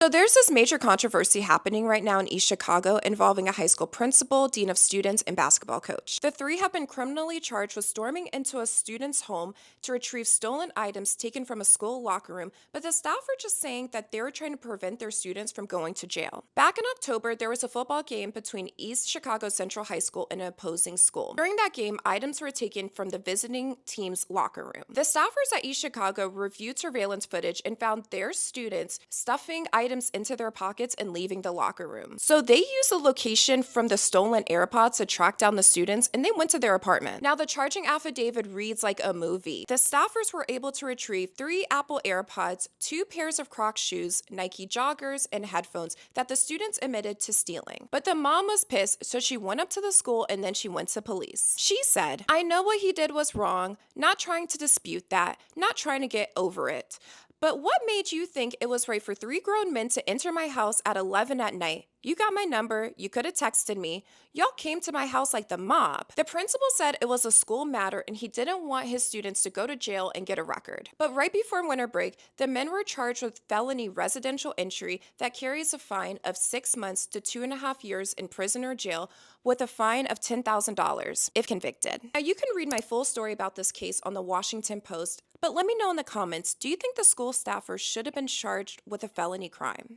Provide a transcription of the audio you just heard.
So there's this major controversy happening right now in East Chicago involving a high school principal, dean of students, and basketball coach. The three have been criminally charged with storming into a student's home to retrieve stolen items taken from a school locker room, but the staff are just saying that they were trying to prevent their students from going to jail. Back in October, there was a football game between East Chicago Central High School and an opposing school. During that game, items were taken from the visiting team's locker room. The staffers at East Chicago reviewed surveillance footage and found their students stuffing items into their pockets and leaving the locker room. So they used the location from the stolen AirPods to track down the students, and they went to their apartment. Now, the charging affidavit reads like a movie. The staffers were able to retrieve 3 Apple AirPods, 2 pairs of Crocs shoes, Nike joggers, and headphones that the students admitted to stealing. But the mom was pissed, so she went up to the school and then she went to police. She said, "I know what he did was wrong, not trying to dispute that, not trying to get over it. But what made you think it was right for 3 grown men to enter my house at 11 at night? You got my number, you could have texted me. Y'all came to my house like the mob." The principal said it was a school matter and he didn't want his students to go to jail and get a record. But right before winter break, the men were charged with felony residential entry that carries a fine of 6 months to 2.5 years in prison or jail, with a fine of $10,000 if convicted. Now, you can read my full story about this case on the Washington Post, but let me know in the comments, do you think the school staffers should have been charged with a felony crime?